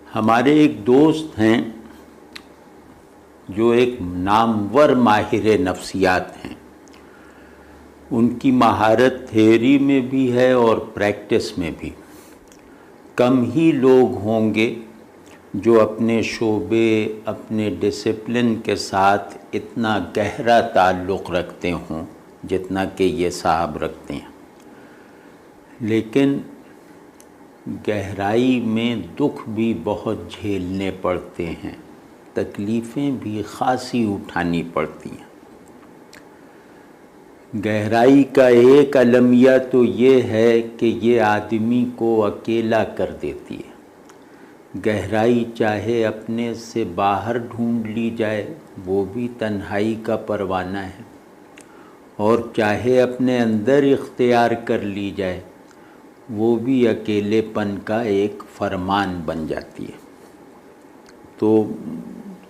ہمارے ایک دوست ہیں جو ایک نامور ماہر نفسیات ہیں. ان کی مہارت تھیوری میں بھی ہے اور پریکٹس میں بھی. کم ہی لوگ ہوں گے جو اپنے شعبے اپنے ڈسپلن کے ساتھ اتنا گہرا تعلق رکھتے ہوں جتنا کہ یہ صاحب رکھتے ہیں. لیکن گہرائی میں دکھ بھی بہت جھیلنے پڑتے ہیں، تکلیفیں بھی خاصی اٹھانی پڑتی ہیں. گہرائی کا ایک المیہ تو یہ ہے کہ یہ آدمی کو اکیلا کر دیتی ہے. گہرائی چاہے اپنے سے باہر ڈھونڈ لی جائے وہ بھی تنہائی کا پروانہ ہے، اور چاہے اپنے اندر اختیار کر لی جائے وہ بھی اکیلے پن کا ایک فرمان بن جاتی ہے. تو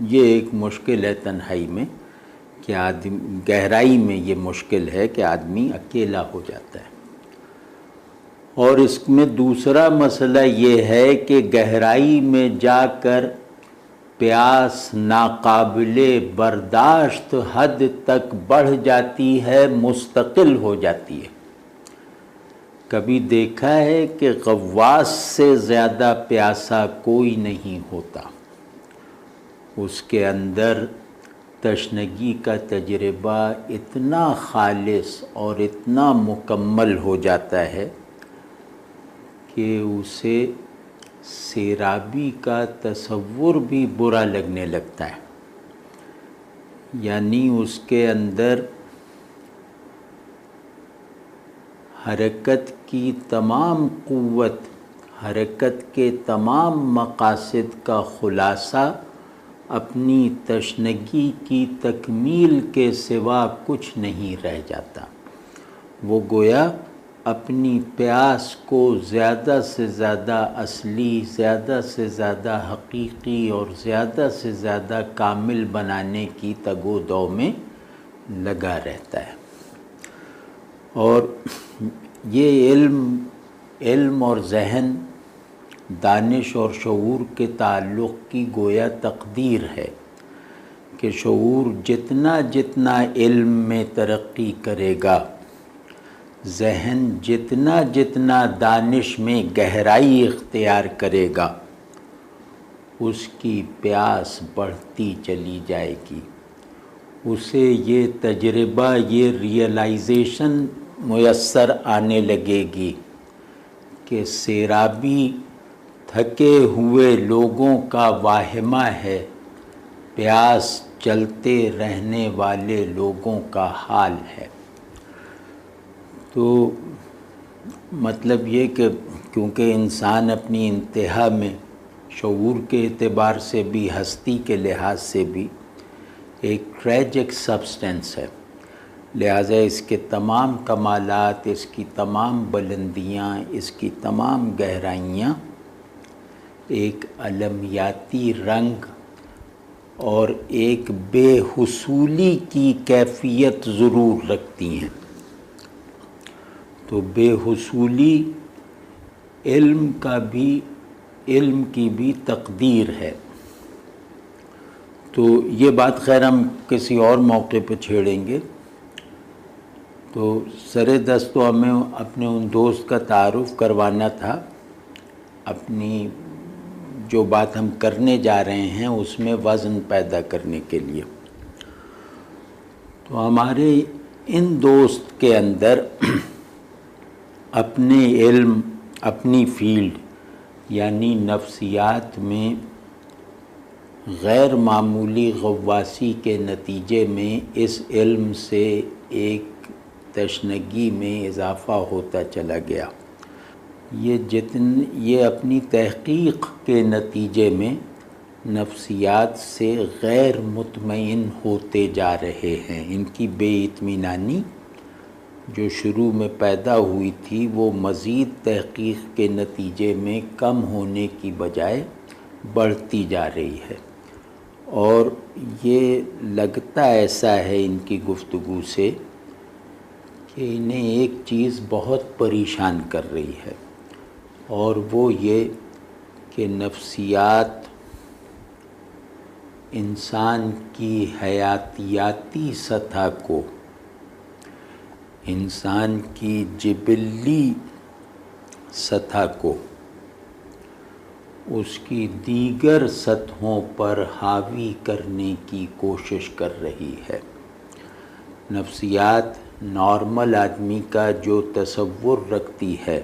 یہ ایک مشکل ہے تنہائی میں کہ گہرائی میں یہ مشکل ہے کہ آدمی اکیلا ہو جاتا ہے. اور اس میں دوسرا مسئلہ یہ ہے کہ گہرائی میں جا کر پیاس ناقابل برداشت حد تک بڑھ جاتی ہے، مستقل ہو جاتی ہے. کبھی دیکھا ہے کہ غواص سے زیادہ پیاسا کوئی نہیں ہوتا. اس کے اندر تشنگی کا تجربہ اتنا خالص اور اتنا مکمل ہو جاتا ہے کہ اسے سیرابی کا تصور بھی برا لگنے لگتا ہے. یعنی اس کے اندر حرکت کی تمام قوت، حرکت کے تمام مقاصد کا خلاصہ اپنی تشنگی کی تکمیل کے سوا کچھ نہیں رہ جاتا. وہ گویا اپنی پیاس کو زیادہ سے زیادہ اصلی، زیادہ سے زیادہ حقیقی اور زیادہ سے زیادہ کامل بنانے کی تگ و دو میں لگا رہتا ہے. اور یہ علم اور ذہن، دانش اور شعور کے تعلق کی گویا تقدیر ہے کہ شعور جتنا جتنا علم میں ترقی کرے گا، ذہن جتنا جتنا دانش میں گہرائی اختیار کرے گا، اس کی پیاس بڑھتی چلی جائے گی. اسے یہ تجربہ، یہ ریئلائزیشن میسر آنے لگے گی کہ سیرابی تھکے ہوئے لوگوں کا واہمہ ہے، پیاس چلتے رہنے والے لوگوں کا حال ہے. تو مطلب یہ کہ کیونکہ انسان اپنی انتہا میں شعور کے اعتبار سے بھی، ہستی کے لحاظ سے بھی ایک ٹریجک سبسٹنس ہے، لہٰذا اس کے تمام کمالات، اس کی تمام بلندیاں، اس کی تمام گہرائیاں ایک المیاتی رنگ اور ایک بے حصولی کی کیفیت ضرور رکھتی ہیں. تو بے حصولی علم کی بھی تقدیر ہے. تو یہ بات خیر ہم کسی اور موقع پہ چھیڑیں گے. تو سر دست تو ہمیں اپنے ان دوست کا تعارف کروانا تھا. اپنی جو بات ہم کرنے جا رہے ہیں اس میں وزن پیدا کرنے کے لیے. تو ہمارے ان دوست کے اندر اپنے علم، اپنی فیلڈ یعنی نفسیات میں غیر معمولی غواصی کے نتیجے میں اس علم سے ایک تشنگی میں اضافہ ہوتا چلا گیا. یہ اپنی تحقیق کے نتیجے میں نفسیات سے غیر مطمئن ہوتے جا رہے ہیں. ان کی بے اطمینانی جو شروع میں پیدا ہوئی تھی وہ مزید تحقیق کے نتیجے میں کم ہونے کی بجائے بڑھتی جا رہی ہے. اور یہ لگتا ایسا ہے ان کی گفتگو سے کہ انہیں ایک چیز بہت پریشان کر رہی ہے، اور وہ یہ کہ نفسیات انسان کی حیاتیاتی سطح کو، انسان کی جبلی سطح کو اس کی دیگر سطحوں پر حاوی کرنے کی کوشش کر رہی ہے۔ نفسیات نارمل آدمی کا جو تصور رکھتی ہے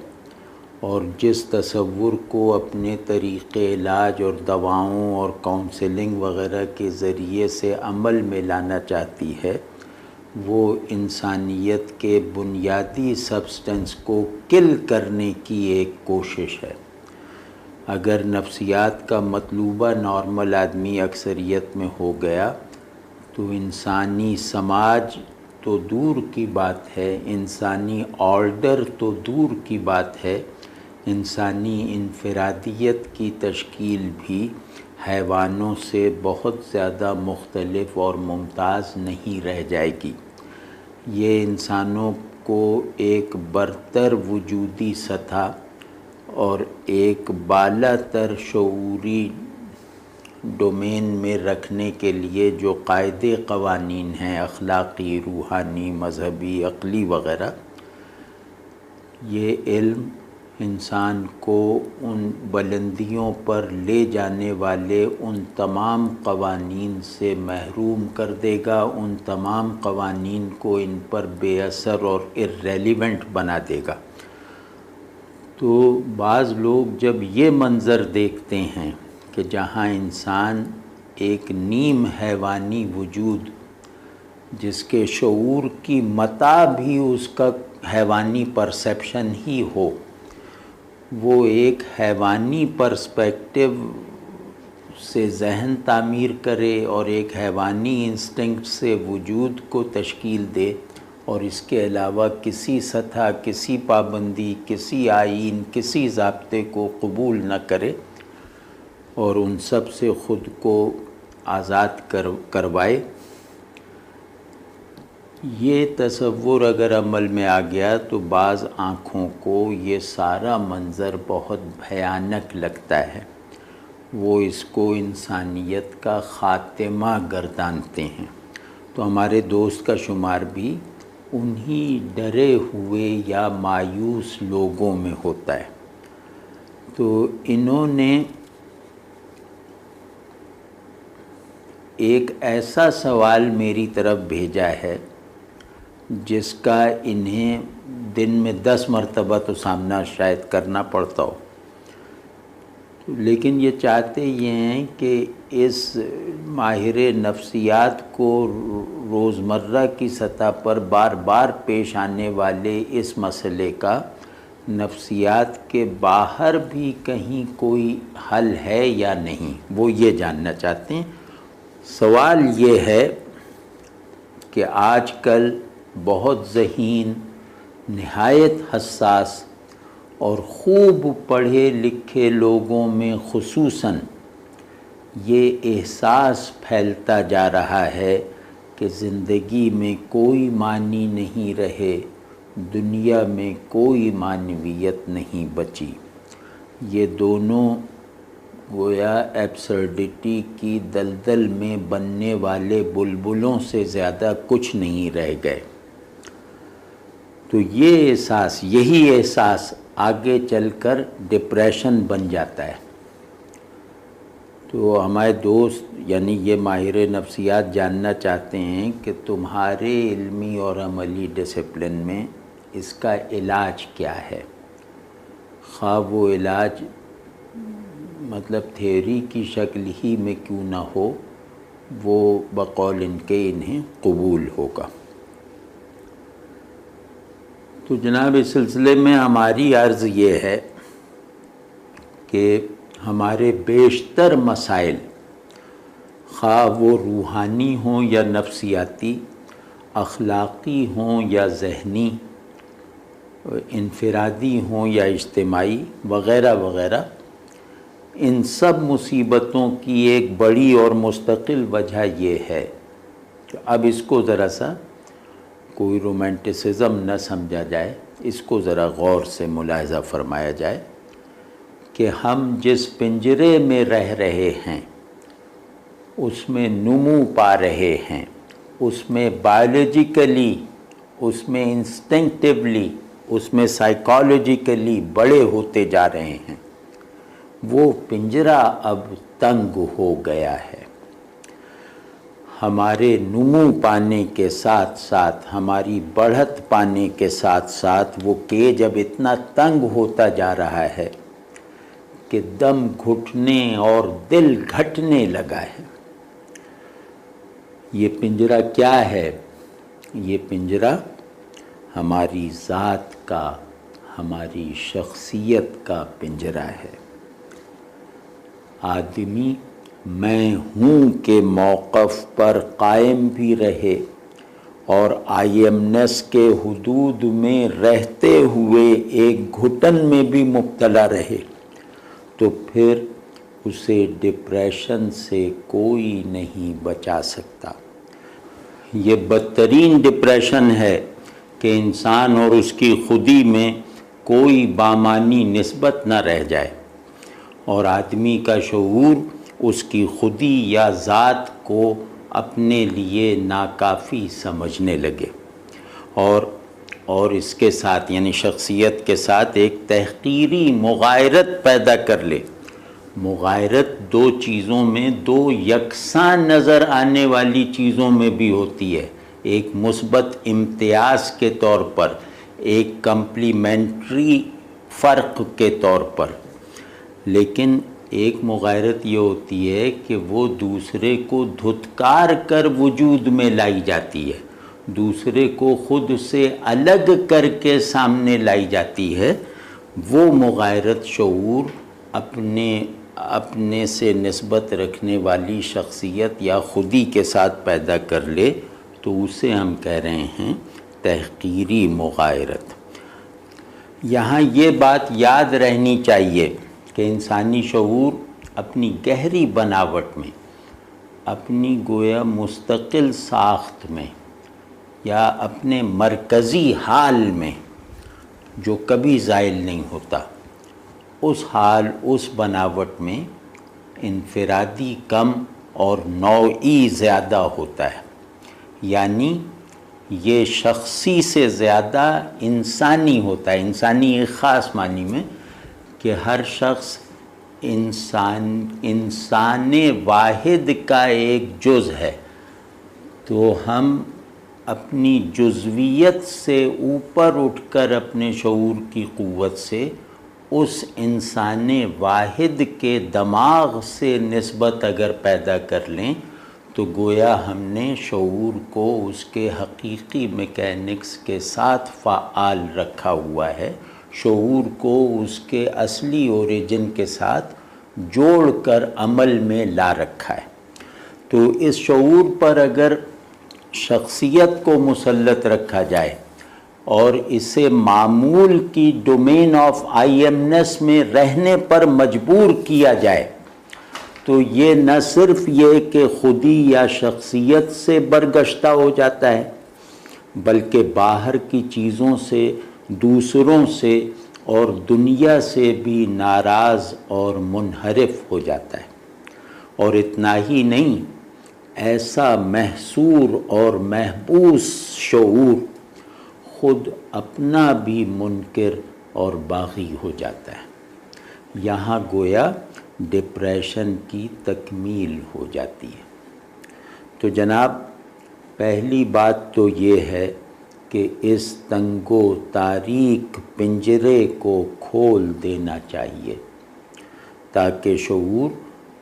اور جس تصور کو اپنے طریقے علاج اور دواؤں اور کاؤنسلنگ وغیرہ کے ذریعے سے عمل میں لانا چاہتی ہے، وہ انسانیت کے بنیادی سبسٹنس کو کل کرنے کی ایک کوشش ہے۔ اگر نفسیات کا مطلوبہ نارمل آدمی اکثریت میں ہو گیا تو انسانی سماج تو دور کی بات ہے، انسانی آرڈر تو دور کی بات ہے، انسانی انفرادیت کی تشکیل بھی حیوانوں سے بہت زیادہ مختلف اور ممتاز نہیں رہ جائے گی۔ یہ انسانوں کو ایک برتر وجودی سطح اور ایک بالا تر شعوری ڈومین میں رکھنے کے لیے جو قاعدے قوانین ہیں، اخلاقی، روحانی، مذہبی، عقلی وغیرہ، یہ علم انسان کو ان بلندیوں پر لے جانے والے ان تمام قوانین سے محروم کر دے گا، ان تمام قوانین کو ان پر بے اثر اور irrelevant بنا دے گا۔ تو بعض لوگ جب یہ منظر دیکھتے ہیں کہ جہاں انسان ایک نیم حیوانی وجود جس کے شعور کی متاع بھی اس کا حیوانی پرسیپشن ہی ہو، وہ ایک حیوانی پرسپیکٹو سے ذہن تعمیر کرے اور ایک حیوانی انسٹنکٹ سے وجود کو تشکیل دے، اور اس کے علاوہ کسی سطح، کسی پابندی، کسی آئین، کسی ضابطے کو قبول نہ کرے اور ان سب سے خود کو آزاد کروائے، یہ تصور اگر عمل میں آ گیا تو بعض آنکھوں کو یہ سارا منظر بہت بھیانک لگتا ہے، وہ اس کو انسانیت کا خاتمہ گردانتے ہیں۔ تو ہمارے دوست کا شمار بھی انہی ڈرے ہوئے یا مایوس لوگوں میں ہوتا ہے۔ تو انہوں نے ایک ایسا سوال میری طرف بھیجا ہے جس کا انہیں دن میں 10 مرتبہ تو سامنا شاید کرنا پڑتا ہو، لیکن یہ چاہتے یہ ہیں کہ اس ماہر نفسیات کو روزمرہ کی سطح پر بار بار پیش آنے والے اس مسئلے کا نفسیات کے باہر بھی کہیں کوئی حل ہے یا نہیں، وہ یہ جاننا چاہتے ہیں۔ سوال یہ ہے کہ آج کل بہت ذہین، نہایت حساس اور خوب پڑھے لکھے لوگوں میں خصوصاً یہ احساس پھیلتا جا رہا ہے کہ زندگی میں کوئی معنی نہیں رہے، دنیا میں کوئی معنویت نہیں بچی۔ یہ دونوں گویا ایبسرڈیٹی کی دلدل میں بننے والے بلبلوں سے زیادہ کچھ نہیں رہ گئے۔ تو یہی احساس آگے چل کر ڈپریشن بن جاتا ہے۔ تو ہمارے دوست یعنی یہ ماہر نفسیات جاننا چاہتے ہیں کہ تمہارے علمی اور عملی ڈسپلن میں اس کا علاج کیا ہے، خواہ وہ علاج مطلب تھیوری کی شکل ہی میں کیوں نہ ہو، وہ بقول ان کے انہیں قبول ہوگا۔ تو جناب اس سلسلے میں ہماری عرض یہ ہے کہ ہمارے بیشتر مسائل، خواہ وہ روحانی ہوں یا نفسیاتی، اخلاقی ہوں یا ذہنی، انفرادی ہوں یا اجتماعی وغیرہ وغیرہ، ان سب مصیبتوں کی ایک بڑی اور مستقل وجہ یہ ہے کہ اب اس کو ذرا سا کوئی رومانٹسزم نہ سمجھا جائے، اس کو ذرا غور سے ملاحظہ فرمایا جائے کہ ہم جس پنجرے میں رہ رہے ہیں اس میں نمو پا رہے ہیں، اس میں بایولوجیکلی، اس میں انسٹنکٹیولی، اس میں سائیکالوجیکلی بڑے ہوتے جا رہے ہیں، وہ پنجرہ اب تنگ ہو گیا ہے۔ ہمارے نمو پانے کے ساتھ ساتھ، ہماری بڑھت پانے کے ساتھ ساتھ وہ کیج اب اتنا تنگ ہوتا جا رہا ہے کہ دم گھٹنے اور دل گھٹنے لگا ہے۔ یہ پنجرہ کیا ہے؟ یہ پنجرہ ہماری ذات کا، ہماری شخصیت کا پنجرہ ہے۔ آدمی میں ہوں کے موقف پر قائم بھی رہے اور آئی ایمنس کے حدود میں رہتے ہوئے ایک گھٹن میں بھی مبتلا رہے تو پھر اسے ڈپریشن سے کوئی نہیں بچا سکتا۔ یہ بدترین ڈپریشن ہے کہ انسان اور اس کی خودی میں کوئی بامانی نسبت نہ رہ جائے اور آدمی کا شعور اس کی خودی یا ذات کو اپنے لیے ناکافی سمجھنے لگے اور اس کے ساتھ یعنی شخصیت کے ساتھ ایک تحقیری مغایرت پیدا کر لے۔ مغایرت دو چیزوں میں، دو یکساں نظر آنے والی چیزوں میں بھی ہوتی ہے، ایک مثبت امتیاز کے طور پر، ایک کمپلیمنٹری فرق کے طور پر، لیکن ایک مغایرت یہ ہوتی ہے کہ وہ دوسرے کو دھتکار کر وجود میں لائی جاتی ہے، دوسرے کو خود سے الگ کر کے سامنے لائی جاتی ہے۔ وہ مغایرت شعور اپنے سے نسبت رکھنے والی شخصیت یا خودی کے ساتھ پیدا کر لے تو اسے ہم کہہ رہے ہیں تحقیری مغایرت۔ یہاں یہ بات یاد رہنی چاہیے کہ انسانی شعور اپنی گہری بناوٹ میں، اپنی گویا مستقل ساخت میں یا اپنے مرکزی حال میں جو کبھی زائل نہیں ہوتا، اس حال، اس بناوٹ میں انفرادی کم اور نوعی زیادہ ہوتا ہے، یعنی یہ شخصی سے زیادہ انسانی ہوتا ہے۔ انسانی ایک خاص معنی میں کہ ہر شخص انسان واحد کا ایک جز ہے، تو ہم اپنی جزویت سے اوپر اٹھ کر اپنے شعور کی قوت سے اس انسان واحد کے دماغ سے نسبت اگر پیدا کر لیں تو گویا ہم نے شعور کو اس کے حقیقی میکینکس کے ساتھ فعال رکھا ہوا ہے، شعور کو اس کے اصلی اوریجن کے ساتھ جوڑ کر عمل میں لا رکھا ہے۔ تو اس شعور پر اگر شخصیت کو مسلط رکھا جائے اور اسے معمول کی ڈومین آف آئی ایمنس میں رہنے پر مجبور کیا جائے تو یہ نہ صرف یہ کہ خودی یا شخصیت سے برگشتہ ہو جاتا ہے بلکہ باہر کی چیزوں سے، دوسروں سے اور دنیا سے بھی ناراض اور منحرف ہو جاتا ہے۔ اور اتنا ہی نہیں، ایسا محصور اور محبوس شعور خود اپنا بھی منکر اور باغی ہو جاتا ہے۔ یہاں گویا ڈپریشن کی تکمیل ہو جاتی ہے۔ تو جناب، پہلی بات تو یہ ہے کہ اس تنگ و تاریک پنجرے کو کھول دینا چاہیے تاکہ شعور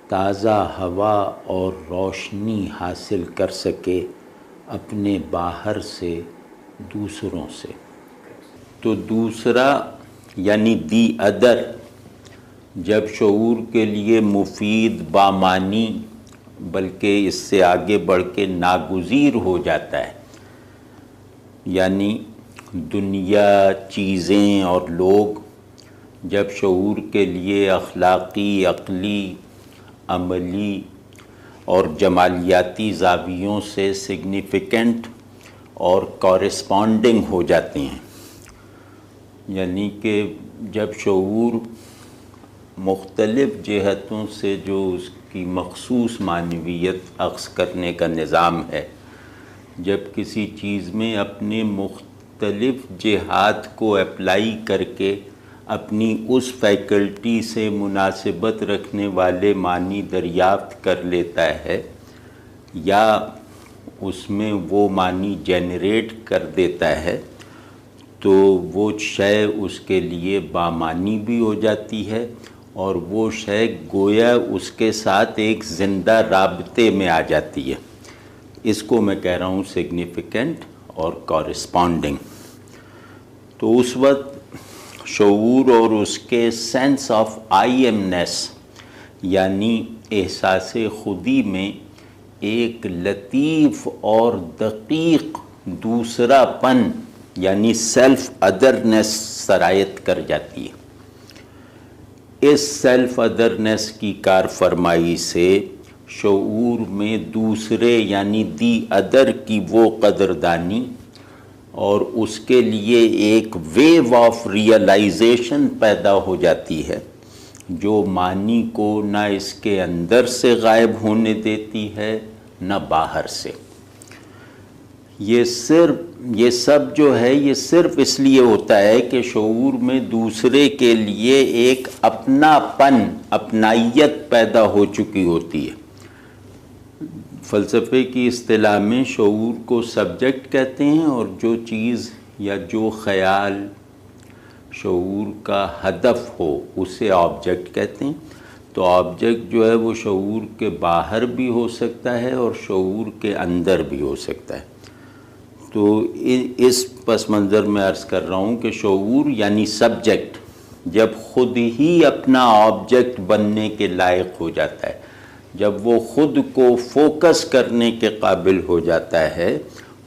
تازہ ہوا اور روشنی حاصل کر سکے اپنے باہر سے، دوسروں سے۔ تو دوسرا یعنی دی ادر جب شعور کے لیے مفید، بامانی، بلکہ اس سے آگے بڑھ کے ناگزیر ہو جاتا ہے، یعنی دنیا، چیزیں اور لوگ جب شعور کے لیے اخلاقی، عقلی، عملی اور جمالیاتی زاویوں سے سگنیفیکنٹ اور کورسپونڈنگ ہو جاتے ہیں، یعنی کہ جب شعور مختلف جہتوں سے جو اس کی مخصوص معنویت اخذ کرنے کا نظام ہے، جب کسی چیز میں اپنے مختلف جہات کو اپلائی کر کے اپنی اس فیکلٹی سے مناسبت رکھنے والے معنی دریافت کر لیتا ہے یا اس میں وہ معنی جنریٹ کر دیتا ہے، تو وہ شے اس کے لیے بامعنی بھی ہو جاتی ہے، اور وہ شے گویا اس کے ساتھ ایک زندہ رابطے میں آ جاتی ہے۔ اس کو میں کہہ رہا ہوں سگنیفیکنٹ اور کورسپونڈنگ۔ تو اس وقت شعور اور اس کے سینس آف آئی ایمنیس یعنی احساس خودی میں ایک لطیف اور دقیق دوسرا پن یعنی سیلف ادرنیس سرایت کر جاتی ہے۔ اس سیلف ادرنیس کی کار فرمائی سے شعور میں دوسرے یعنی دی ادر کی وہ قدردانی اور اس کے لیے ایک ویو آف ریئلائزیشن پیدا ہو جاتی ہے جو معنی کو نہ اس کے اندر سے غائب ہونے دیتی ہے نہ باہر سے۔ یہ سب جو ہے یہ صرف اس لیے ہوتا ہے کہ شعور میں دوسرے کے لیے ایک اپنا پن، اپنائیت پیدا ہو چکی ہوتی ہے۔ فلسفے کی اصطلاح میں شعور کو سبجیکٹ کہتے ہیں، اور جو چیز یا جو خیال شعور کا ہدف ہو اسے آبجیکٹ کہتے ہیں۔ تو آبجیکٹ جو ہے وہ شعور کے باہر بھی ہو سکتا ہے اور شعور کے اندر بھی ہو سکتا ہے۔ تو اس پس منظر میں عرض کر رہا ہوں کہ شعور یعنی سبجیکٹ جب خود ہی اپنا آبجیکٹ بننے کے لائق ہو جاتا ہے، جب وہ خود کو فوکس کرنے کے قابل ہو جاتا ہے،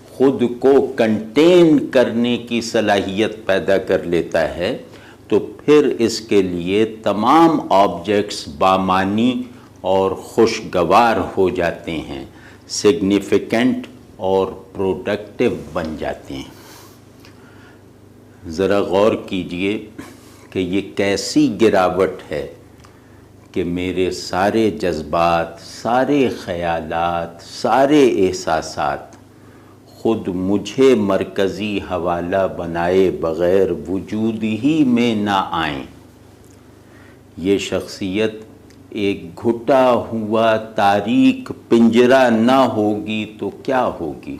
خود کو کنٹین کرنے کی صلاحیت پیدا کر لیتا ہے، تو پھر اس کے لیے تمام آبجیکٹس بامعنی اور خوشگوار ہو جاتے ہیں، سگنیفیکنٹ اور پروڈکٹیو بن جاتے ہیں۔ ذرا غور کیجئے کہ یہ کیسی گراوٹ ہے کہ میرے سارے جذبات، سارے خیالات، سارے احساسات خود مجھے مرکزی حوالہ بنائے بغیر وجود ہی میں نہ آئیں۔ یہ شخصیت ایک گھٹا ہوا تاریک پنجرہ نہ ہوگی تو کیا ہوگی؟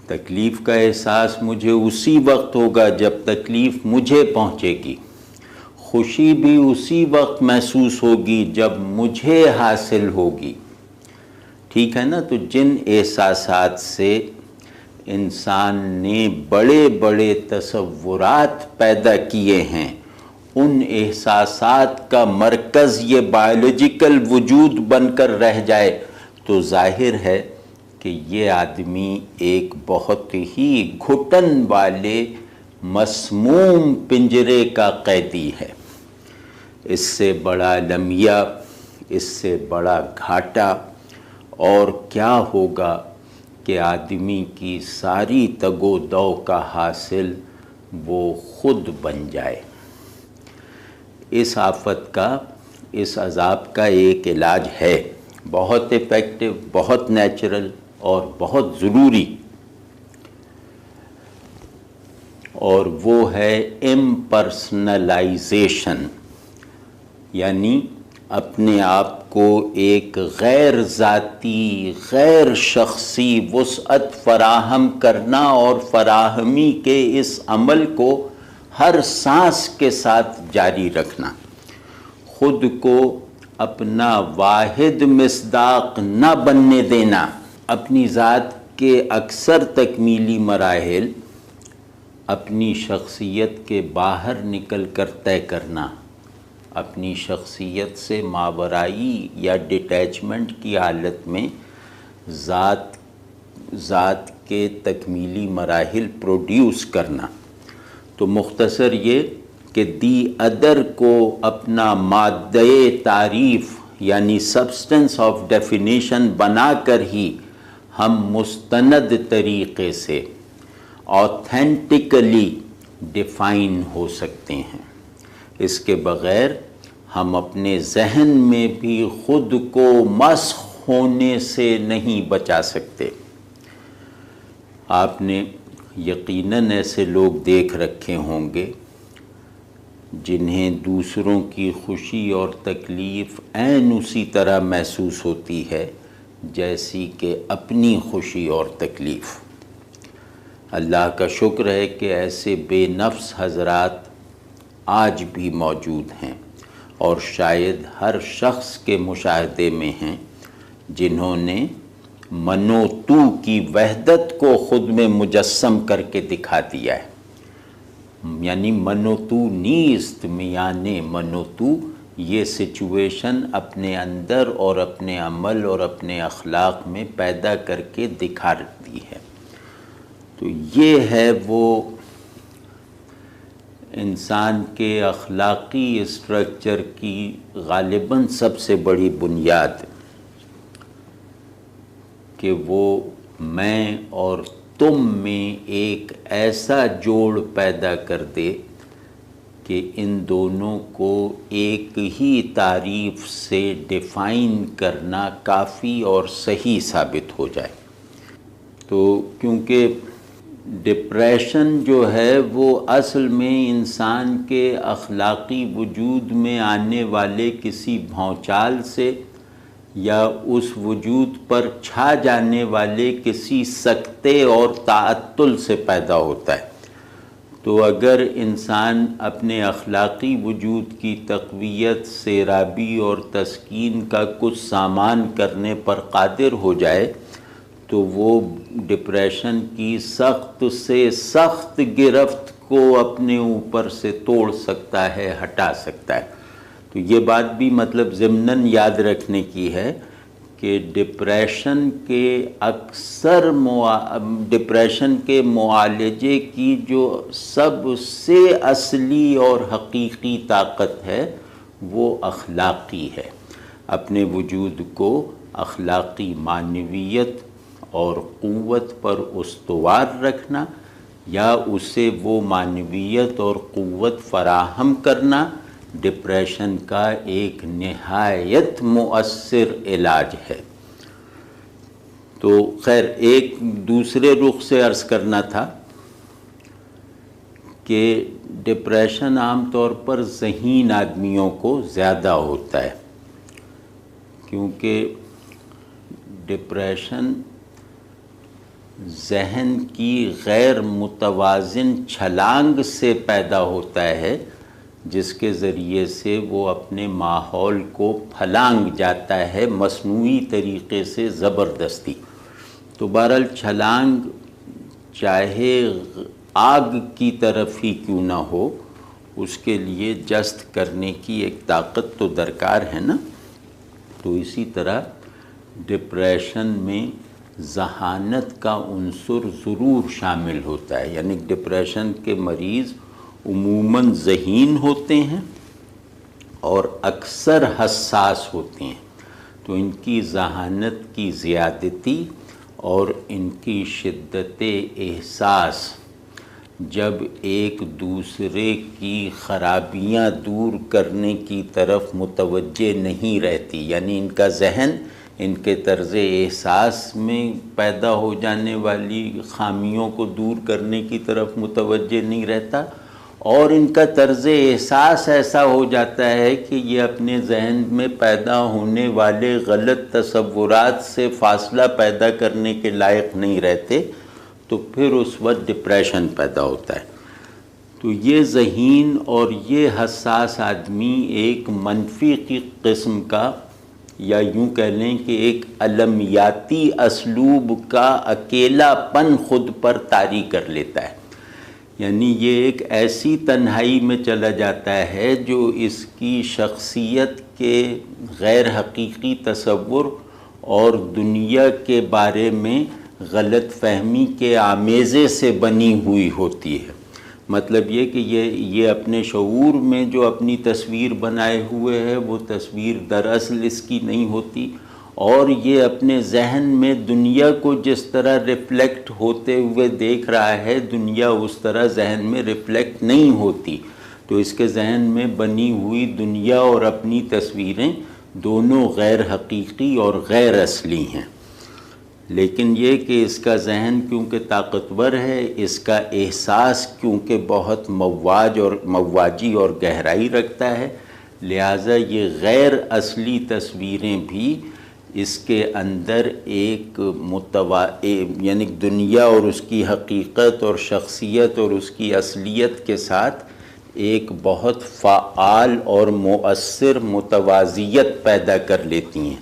تکلیف کا احساس مجھے اسی وقت ہوگا جب تکلیف مجھے پہنچے گی، خوشی بھی اسی وقت محسوس ہوگی جب مجھے حاصل ہوگی۔ ٹھیک ہے نا؟ تو جن احساسات سے انسان نے بڑے بڑے تصورات پیدا کیے ہیں، ان احساسات کا مرکز یہ بایولوجیکل وجود بن کر رہ جائے تو ظاہر ہے کہ یہ آدمی ایک بہت ہی گھٹن والے مسموم پنجرے کا قیدی ہے۔ اس سے بڑا لمحہ، اس سے بڑا گھاٹا اور کیا ہوگا کہ آدمی کی ساری تگ و دو کا حاصل وہ خود بن جائے۔ اس آفت کا، اس عذاب کا ایک علاج ہے، بہت ایفیکٹو، بہت نیچرل اور بہت ضروری، اور وہ ہے امپرسنلائزیشن، یعنی اپنے آپ کو ایک غیر ذاتی، غیر شخصی وسعت فراہم کرنا اور فراہمی کے اس عمل کو ہر سانس کے ساتھ جاری رکھنا، خود کو اپنا واحد مصداق نہ بننے دینا، اپنی ذات کے اکثر تکمیلی مراحل اپنی شخصیت کے باہر نکل کر طے کرنا، اپنی شخصیت سے ماورائی یا ڈیٹیچمنٹ کی حالت میں ذات کے تکمیلی مراحل پروڈیوس کرنا۔ تو مختصر یہ کہ دی ادر کو اپنا مادہ تعریف یعنی سبسٹنس آف ڈیفینیشن بنا کر ہی ہم مستند طریقے سے آتھینٹکلی ڈیفائن ہو سکتے ہیں۔ اس کے بغیر ہم اپنے ذہن میں بھی خود کو مسخ ہونے سے نہیں بچا سکتے۔ آپ نے یقیناً ایسے لوگ دیکھ رکھے ہوں گے جنہیں دوسروں کی خوشی اور تکلیف عین اسی طرح محسوس ہوتی ہے جیسی کہ اپنی خوشی اور تکلیف۔ اللہ کا شکر ہے کہ ایسے بے نفس حضرات آج بھی موجود ہیں، اور شاید ہر شخص کے مشاہدے میں ہیں جنہوں نے منو تو کی وحدت کو خود میں مجسم کر کے دکھا دیا ہے۔ یعنی منو تو نیست میان منو تو، یہ سچویشن اپنے اندر اور اپنے عمل اور اپنے اخلاق میں پیدا کر کے دکھا دی ہے۔ تو یہ ہے وہ انسان کے اخلاقی اسٹرکچر کی غالباً سب سے بڑی بنیاد، کہ وہ میں اور تم میں ایک ایسا جوڑ پیدا کر دے کہ ان دونوں کو ایک ہی تعریف سے ڈیفائن کرنا کافی اور صحیح ثابت ہو جائے۔ تو کیونکہ ڈپریشن جو ہے وہ اصل میں انسان کے اخلاقی وجود میں آنے والے کسی بھونچال سے یا اس وجود پر چھا جانے والے کسی سکتے اور تعطل سے پیدا ہوتا ہے۔ تو اگر انسان اپنے اخلاقی وجود کی تقویت، سیرابی اور تسکین کا کچھ سامان کرنے پر قادر ہو جائے تو وہ ڈپریشن کی سخت سے سخت گرفت کو اپنے اوپر سے توڑ سکتا ہے، ہٹا سکتا ہے۔ تو یہ بات بھی مطلب ضمناً یاد رکھنے کی ہے کہ ڈپریشن کے معالجے کی جو سب سے اصلی اور حقیقی طاقت ہے وہ اخلاقی ہے۔ اپنے وجود کو اخلاقی معنویت اور قوت پر استوار رکھنا، یا اسے وہ معنویت اور قوت فراہم کرنا، ڈپریشن کا ایک نہایت مؤثر علاج ہے۔ تو خیر، ایک دوسرے رخ سے عرض کرنا تھا کہ ڈپریشن عام طور پر ذہین آدمیوں کو زیادہ ہوتا ہے، کیونکہ ڈپریشن ذہن کی غیر متوازن چھلانگ سے پیدا ہوتا ہے، جس کے ذریعے سے وہ اپنے ماحول کو پھلانگ جاتا ہے مصنوعی طریقے سے زبردستی۔ تو بہرحال چھلانگ چاہے آگ کی طرف ہی کیوں نہ ہو، اس کے لیے جست کرنے کی ایک طاقت تو درکار ہے نا۔ تو اسی طرح ڈپریشن میں ذہانت کا عنصر ضرور شامل ہوتا ہے، یعنی ڈپریشن کے مریض عموماً ذہین ہوتے ہیں اور اکثر حساس ہوتے ہیں۔ تو ان کی ذہانت کی زیادتی اور ان کی شدت احساس جب ایک دوسرے کی خرابیاں دور کرنے کی طرف متوجہ نہیں رہتی، یعنی ان کا ذہن ان کے طرز احساس میں پیدا ہو جانے والی خامیوں کو دور کرنے کی طرف متوجہ نہیں رہتا، اور ان کا طرز احساس ایسا ہو جاتا ہے کہ یہ اپنے ذہن میں پیدا ہونے والے غلط تصورات سے فاصلہ پیدا کرنے کے لائق نہیں رہتے، تو پھر اس وقت ڈپریشن پیدا ہوتا ہے۔ تو یہ ذہین اور یہ حساس آدمی ایک منفی کی قسم کا، یا یوں کہہ لیں کہ ایک علمیاتی اسلوب کا اکیلا پن خود پر طاری کر لیتا ہے، یعنی یہ ایک ایسی تنہائی میں چلا جاتا ہے جو اس کی شخصیت کے غیر حقیقی تصور اور دنیا کے بارے میں غلط فہمی کے آمیزے سے بنی ہوئی ہوتی ہے۔ مطلب یہ کہ یہ اپنے شعور میں جو اپنی تصویر بنائے ہوئے ہے وہ تصویر دراصل اس کی نہیں ہوتی، اور یہ اپنے ذہن میں دنیا کو جس طرح ریفلیکٹ ہوتے ہوئے دیکھ رہا ہے، دنیا اس طرح ذہن میں ریفلیکٹ نہیں ہوتی۔ تو اس کے ذہن میں بنی ہوئی دنیا اور اپنی تصویریں دونوں غیر حقیقی اور غیر اصلی ہیں۔ لیکن یہ کہ اس کا ذہن کیونکہ طاقتور ہے، اس کا احساس کیونکہ بہت مواجی اور گہرائی رکھتا ہے، لہٰذا یہ غیر اصلی تصویریں بھی اس کے اندر ایک یعنی دنیا اور اس کی حقیقت اور شخصیت اور اس کی اصلیت کے ساتھ ایک بہت فعال اور مؤثر متوازیت پیدا کر لیتی ہیں۔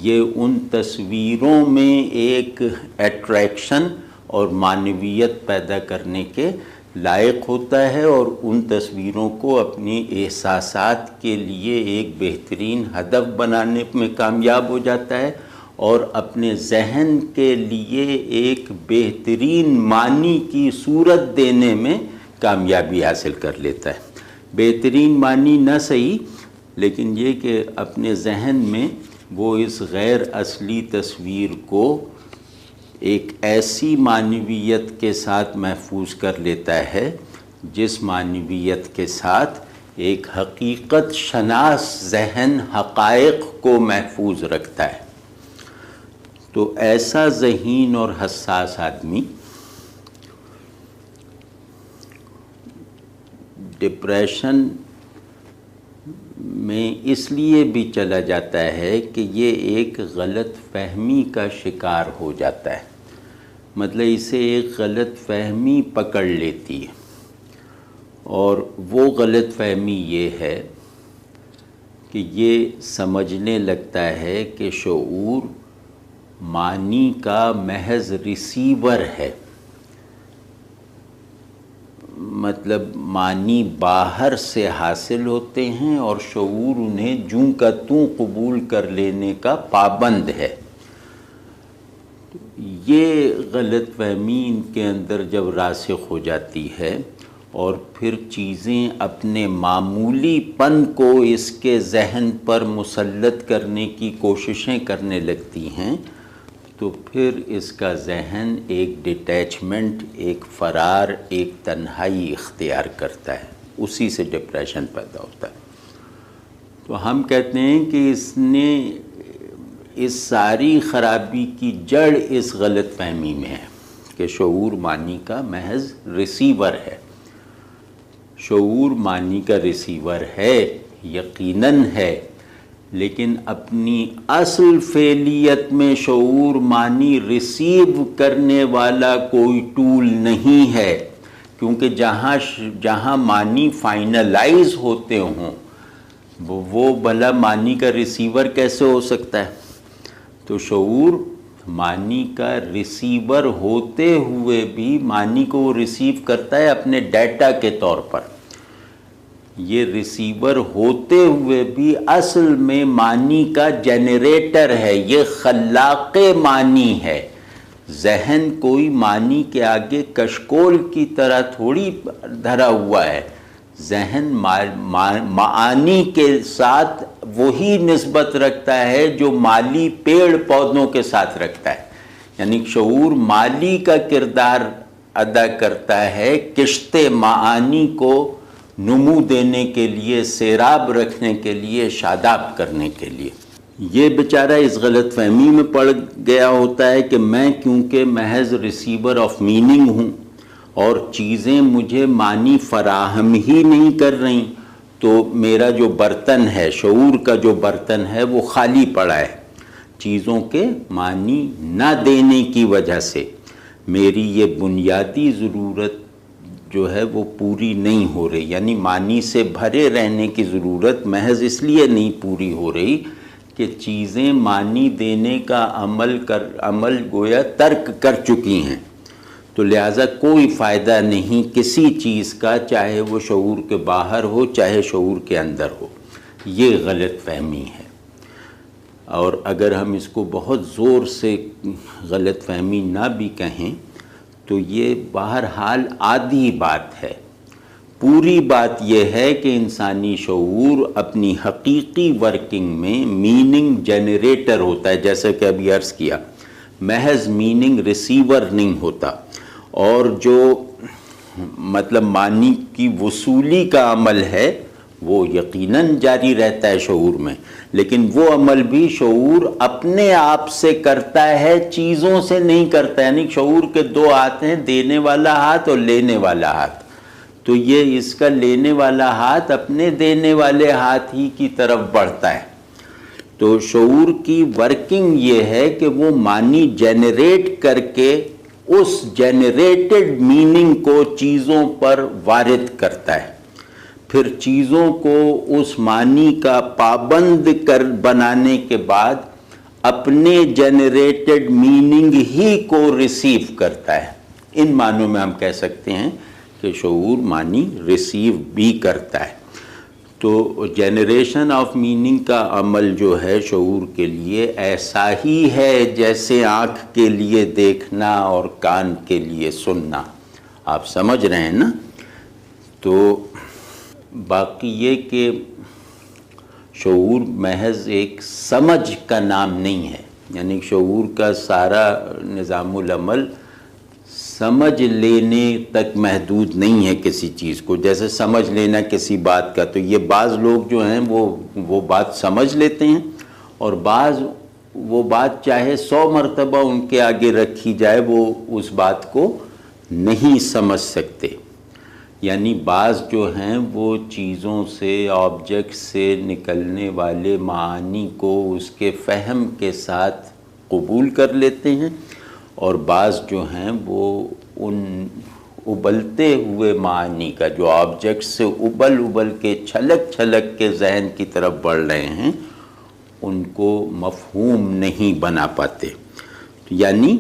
یہ ان تصویروں میں ایک اٹریکشن اور معنویت پیدا کرنے کے لائق ہوتا ہے، اور ان تصویروں کو اپنی احساسات کے لیے ایک بہترین ہدف بنانے میں کامیاب ہو جاتا ہے، اور اپنے ذہن کے لیے ایک بہترین معنی کی صورت دینے میں کامیابی حاصل کر لیتا ہے۔ بہترین معنی نہ صحیح، لیکن یہ کہ اپنے ذہن میں وہ اس غیر اصلی تصویر کو ایک ایسی معنویت کے ساتھ محفوظ کر لیتا ہے جس معنویت کے ساتھ ایک حقیقت شناس ذہن حقائق کو محفوظ رکھتا ہے۔ تو ایسا ذہین اور حساس آدمی ڈپریشن میں اس لیے بھی چلا جاتا ہے کہ یہ ایک غلط فہمی کا شکار ہو جاتا ہے، مطلب اسے ایک غلط فہمی پکڑ لیتی ہے، اور وہ غلط فہمی یہ ہے کہ یہ سمجھنے لگتا ہے کہ شعور معنی کا محض ریسیور ہے، مطلب معنی باہر سے حاصل ہوتے ہیں اور شعور انہیں جوں کا توں قبول کر لینے کا پابند ہے۔ یہ غلط فہمی ان کے اندر جب راسخ ہو جاتی ہے اور پھر چیزیں اپنے معمولی پن کو اس کے ذہن پر مسلط کرنے کی کوششیں کرنے لگتی ہیں، تو پھر اس کا ذہن ایک ڈیٹیچمنٹ، ایک فرار، ایک تنہائی اختیار کرتا ہے، اسی سے ڈپریشن پیدا ہوتا ہے۔ تو ہم کہتے ہیں کہ اس نے اس ساری خرابی کی جڑ اس غلط فہمی میں ہے کہ شعور معنی کا محض ریسیور ہے۔ شعور معنی کا ریسیور ہے، یقیناً ہے، لیکن اپنی اصل فعلیت میں شعور معنی ریسیو کرنے والا کوئی ٹول نہیں ہے، کیونکہ جہاں معنی فائنلائز ہوتے ہوں وہ بھلا معنی کا ریسیور کیسے ہو سکتا ہے؟ تو شعور معنی کا ریسیور ہوتے ہوئے بھی معنی کو وہ ریسیو کرتا ہے اپنے ڈیٹا کے طور پر۔ یہ ریسیور ہوتے ہوئے بھی اصل میں معنی کا جنریٹر ہے، یہ خلاق معنی ہے۔ ذہن کوئی معنی کے آگے کشکول کی طرح تھوڑی دھرا ہوا ہے، ذہن معانی کے ساتھ وہی نسبت رکھتا ہے جو مالی پیڑ پودوں کے ساتھ رکھتا ہے، یعنی شعور مالی کا کردار ادا کرتا ہے کشت معانی کو نمو دینے کے لیے، سیراب رکھنے کے لیے، شاداب کرنے کے لیے۔ یہ بیچارہ اس غلط فہمی میں پڑ گیا ہوتا ہے کہ میں کیونکہ محض ریسیور آف میننگ ہوں اور چیزیں مجھے معنی فراہم ہی نہیں کر رہی، تو میرا جو برتن ہے، شعور کا جو برتن ہے، وہ خالی پڑا ہے۔ چیزوں کے معنی نہ دینے کی وجہ سے میری یہ بنیادی ضرورت جو ہے وہ پوری نہیں ہو رہی، یعنی معنی سے بھرے رہنے کی ضرورت محض اس لیے نہیں پوری ہو رہی کہ چیزیں معنی دینے کا عمل گویا ترک کر چکی ہیں، تو لہٰذا کوئی فائدہ نہیں کسی چیز کا، چاہے وہ شعور کے باہر ہو چاہے شعور کے اندر ہو۔ یہ غلط فہمی ہے، اور اگر ہم اس کو بہت زور سے غلط فہمی نہ بھی کہیں تو یہ بہرحال آدھی بات ہے۔ پوری بات یہ ہے کہ انسانی شعور اپنی حقیقی ورکنگ میں میننگ جنریٹر ہوتا ہے، جیسا کہ ابھی عرض کیا، محض میننگ ریسیور نہیں ہوتا، اور جو مطلب معنی کی وصولی کا عمل ہے وہ یقیناً جاری رہتا ہے شعور میں، لیکن وہ عمل بھی شعور اپنے آپ سے کرتا ہے، چیزوں سے نہیں کرتا ہے۔ یعنی شعور کے دو ہاتھ ہیں، دینے والا ہاتھ اور لینے والا ہاتھ، تو یہ اس کا لینے والا ہاتھ اپنے دینے والے ہاتھ ہی کی طرف بڑھتا ہے۔ تو شعور کی ورکنگ یہ ہے کہ وہ معنی جنریٹ کر کے اس جنریٹڈ میننگ کو چیزوں پر وارد کرتا ہے، پھر چیزوں کو اس معنی کا پابند کر بنانے کے بعد اپنے جنریٹڈ میننگ ہی کو ریسیو کرتا ہے۔ ان معنوں میں ہم کہہ سکتے ہیں کہ شعور معنی ریسیو بھی کرتا ہے۔ تو جنریشن آف میننگ کا عمل جو ہے شعور کے لیے ایسا ہی ہے جیسے آنکھ کے لیے دیکھنا اور کان کے لیے سننا۔ آپ سمجھ رہے ہیں نا؟ تو باقی یہ کہ شعور محض ایک سمجھ کا نام نہیں ہے، یعنی شعور کا سارا نظام العمل سمجھ لینے تک محدود نہیں ہے کسی چیز کو۔ جیسے سمجھ لینا کسی بات کا، تو یہ بعض لوگ جو ہیں وہ بات سمجھ لیتے ہیں، اور بعض وہ بات چاہے 100 مرتبہ ان کے آگے رکھی جائے وہ اس بات کو نہیں سمجھ سکتے۔ یعنی بعض جو ہیں وہ چیزوں سے، آبجیکٹ سے نکلنے والے معانی کو اس کے فہم کے ساتھ قبول کر لیتے ہیں، اور بعض جو ہیں وہ ان ابلتے ہوئے معانی کا، جو آبجیکٹ سے ابل کے چھلک کے ذہن کی طرف بڑھ رہے ہیں، ان کو مفہوم نہیں بنا پاتے، یعنی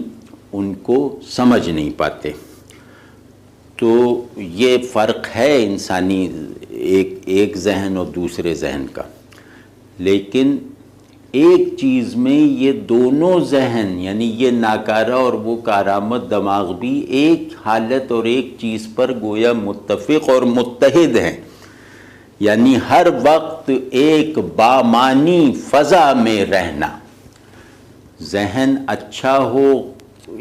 ان کو سمجھ نہیں پاتے۔ تو یہ فرق ہے انسانی ایک ذہن اور دوسرے ذہن کا، لیکن ایک چیز میں یہ دونوں ذہن، یعنی یہ ناکارہ اور وہ کارآمد دماغ بھی ایک حالت اور ایک چیز پر گویا متفق اور متحد ہیں، یعنی ہر وقت ایک بامانی فضا میں رہنا۔ ذہن اچھا ہو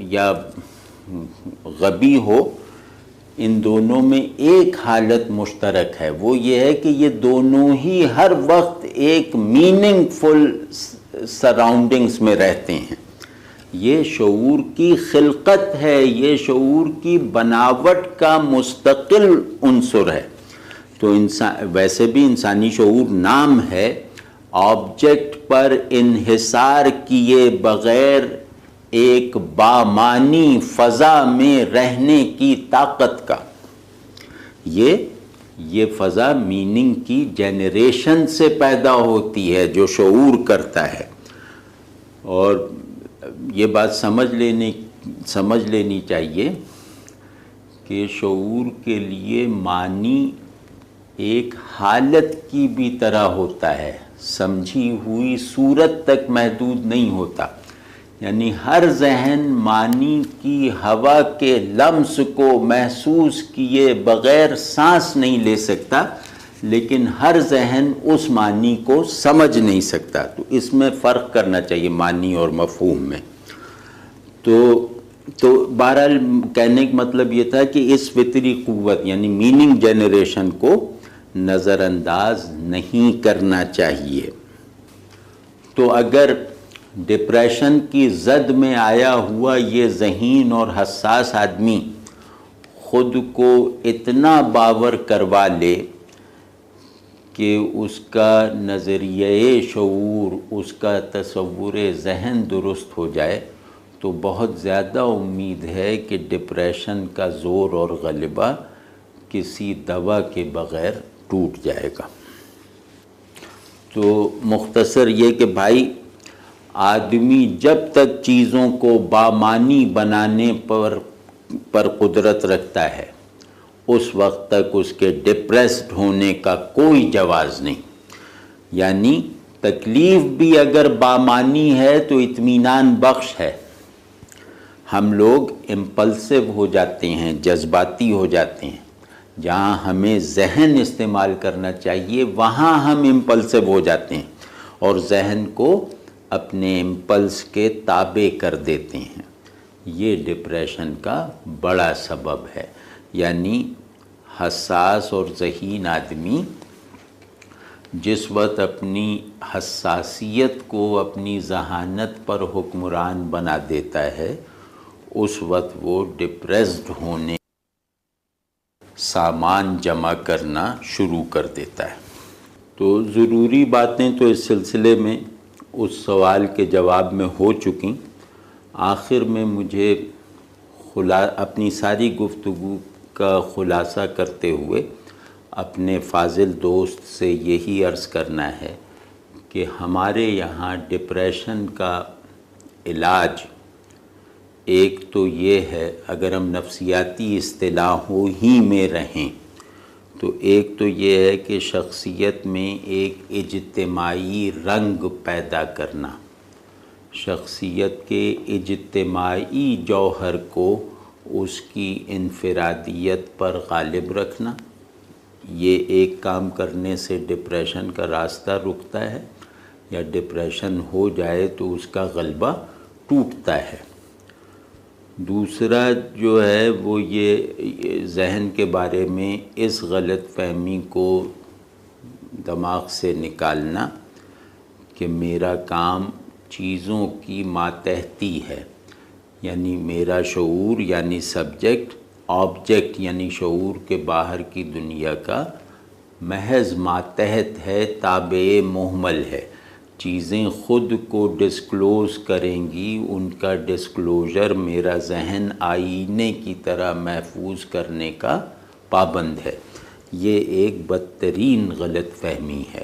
یا غبی ہو، ان دونوں میں ایک حالت مشترک ہے، وہ یہ ہے کہ یہ دونوں ہی ہر وقت ایک میننگ فل سراؤنڈنگز میں رہتے ہیں۔ یہ شعور کی خلقت ہے، یہ شعور کی بناوٹ کا مستقل عنصر ہے۔ تو ویسے بھی انسانی شعور نام ہے، آبجیکٹ پر انحصار کیے بغیر ایک بامانی فضا میں رہنے کی طاقت کا۔ یہ فضا میننگ کی جنریشن سے پیدا ہوتی ہے جو شعور کرتا ہے، اور یہ بات سمجھ لینی چاہیے کہ شعور کے لیے معنی ایک حالت کی بھی طرح ہوتا ہے، سمجھی ہوئی صورت تک محدود نہیں ہوتا۔ یعنی ہر ذہن معنی کی ہوا کے لمس کو محسوس کیے بغیر سانس نہیں لے سکتا، لیکن ہر ذہن اس معنی کو سمجھ نہیں سکتا۔ تو اس میں فرق کرنا چاہیے معنی اور مفہوم میں۔ تو بہرحال کہنے کا مطلب یہ تھا کہ اس فطری قوت یعنی میننگ جنریشن کو نظر انداز نہیں کرنا چاہیے۔ تو اگر ڈپریشن کی زد میں آیا ہوا یہ ذہین اور حساس آدمی خود کو اتنا باور کروا لے کہ اس کا نظریہ شعور، اس کا تصور ذہن درست ہو جائے، تو بہت زیادہ امید ہے کہ ڈپریشن کا زور اور غلبہ کسی دوا کے بغیر ٹوٹ جائے گا۔ تو مختصر یہ کہ بھائی، آدمی جب تک چیزوں کو بامانی بنانے پر قدرت رکھتا ہے، اس وقت تک اس کے ڈپریسڈ ہونے کا کوئی جواز نہیں۔ یعنی تکلیف بھی اگر بامانی ہے تو اطمینان بخش ہے۔ ہم لوگ امپلسو ہو جاتے ہیں، جذباتی ہو جاتے ہیں، جہاں ہمیں ذہن استعمال کرنا چاہیے وہاں ہم امپلسو ہو جاتے ہیں اور ذہن کو اپنے امپلس کے تابع کر دیتے ہیں۔ یہ ڈپریشن کا بڑا سبب ہے۔ یعنی حساس اور ذہین آدمی جس وقت اپنی حساسیت کو اپنی ذہانت پر حکمران بنا دیتا ہے اس وقت وہ ڈپریسڈ ہونے سامان جمع کرنا شروع کر دیتا ہے۔ تو ضروری باتیں تو اس سلسلے میں اس سوال کے جواب میں ہو چکی۔ آخر میں مجھے اپنی ساری گفتگو کا خلاصہ کرتے ہوئے اپنے فاضل دوست سے یہی عرض کرنا ہے کہ ہمارے یہاں ڈپریشن کا علاج ایک تو یہ ہے، اگر ہم نفسیاتی اصطلاحوں ہی میں رہیں تو ایک تو یہ ہے کہ شخصیت میں ایک اجتماعی رنگ پیدا کرنا، شخصیت کے اجتماعی جوہر کو اس کی انفرادیت پر غالب رکھنا۔ یہ ایک کام کرنے سے ڈپریشن کا راستہ رکتا ہے، یا ڈپریشن ہو جائے تو اس کا غلبہ ٹوٹتا ہے۔ دوسرا جو ہے وہ یہ ذہن کے بارے میں اس غلط فہمی کو دماغ سے نکالنا کہ میرا کام چیزوں کی ماتحتی ہے، یعنی میرا شعور یعنی سبجیکٹ، آبجیکٹ یعنی شعور کے باہر کی دنیا کا محض ماتحت ہے، تابع محمل ہے۔ چیزیں خود کو ڈسکلوز کریں گی، ان کا ڈسکلوجر میرا ذہن آئینے کی طرح محفوظ کرنے کا پابند ہے۔ یہ ایک بدترین غلط فہمی ہے۔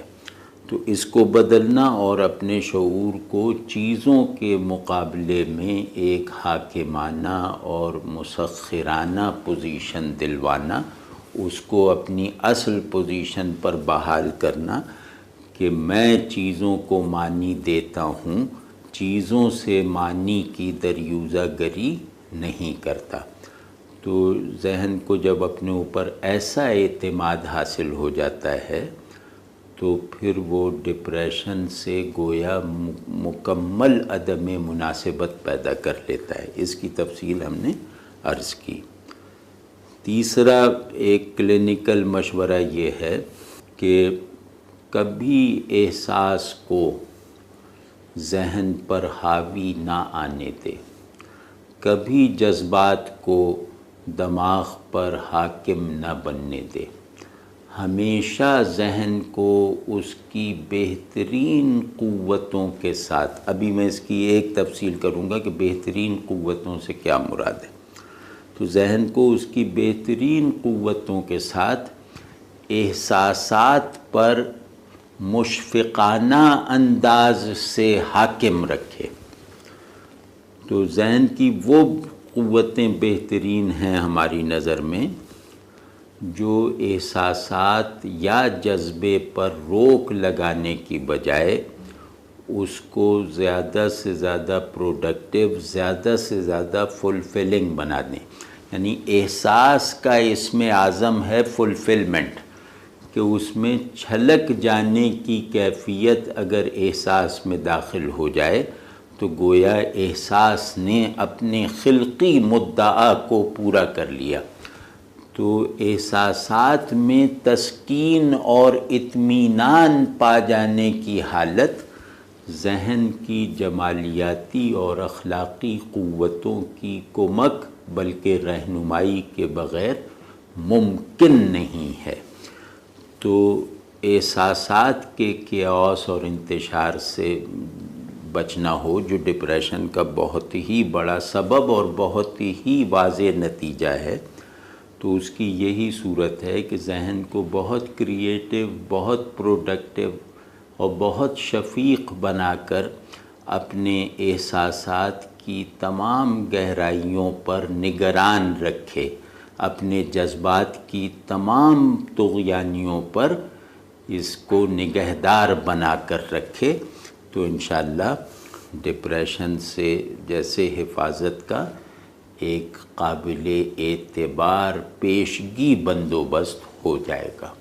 تو اس کو بدلنا اور اپنے شعور کو چیزوں کے مقابلے میں ایک حاکمانہ اور مسخرانہ پوزیشن دلوانا، اس کو اپنی اصل پوزیشن پر بحال کرنا کہ میں چیزوں کو معنی دیتا ہوں، چیزوں سے معنی کی دریوزہ گری نہیں کرتا۔ تو ذہن کو جب اپنے اوپر ایسا اعتماد حاصل ہو جاتا ہے تو پھر وہ ڈپریشن سے گویا مکمل عدم مناسبت پیدا کر لیتا ہے۔ اس کی تفصیل ہم نے عرض کی۔ تیسرا ایک کلینکل مشورہ یہ ہے کہ کبھی احساس کو ذہن پر حاوی نہ آنے دے، کبھی جذبات کو دماغ پر حاکم نہ بننے دے۔ ہمیشہ ذہن کو اس کی بہترین قوتوں کے ساتھ، ابھی میں اس کی ایک تفصیل کروں گا کہ بہترین قوتوں سے کیا مراد ہے، تو ذہن کو اس کی بہترین قوتوں کے ساتھ احساسات پر مشفقانہ انداز سے حاکم رکھے۔ تو ذہن کی وہ قوتیں بہترین ہیں ہماری نظر میں جو احساسات یا جذبے پر روک لگانے کی بجائے اس کو زیادہ سے زیادہ پروڈکٹیو، زیادہ سے زیادہ فلفلنگ بنا دیں۔ یعنی احساس کا اسم اعظم ہے فلفلمنٹ، کہ اس میں چھلک جانے کی کیفیت اگر احساس میں داخل ہو جائے تو گویا احساس نے اپنے خلقی مدعا کو پورا کر لیا۔ تو احساسات میں تسکین اور اطمینان پا جانے کی حالت ذہن کی جمالیاتی اور اخلاقی قوتوں کی کمک بلکہ رہنمائی کے بغیر ممکن نہیں ہے۔ تو احساسات کے کیاس اور انتشار سے بچنا ہو، جو ڈپریشن کا بہت ہی بڑا سبب اور بہت ہی واضح نتیجہ ہے، تو اس کی یہی صورت ہے کہ ذہن کو بہت کریٹیو، بہت پروڈکٹیو اور بہت شفیق بنا کر اپنے احساسات کی تمام گہرائیوں پر نگران رکھے، اپنے جذبات کی تمام طغیانیوں پر اس کو نگہدار بنا کر رکھے، تو انشاءاللہ ڈپریشن سے جیسے حفاظت کا ایک قابل اعتبار پیشگی بندوبست ہو جائے گا۔